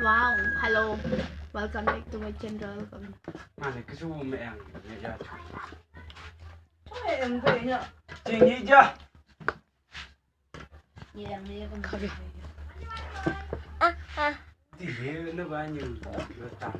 Wow, hello, welcome back to my channel. Mà này cái su mẹ ăn mẹ ra. Mẹ em về nhở? Chị nghĩ chưa? Gì làm đi con khơi. Thì thế nó bao nhiêu tàn.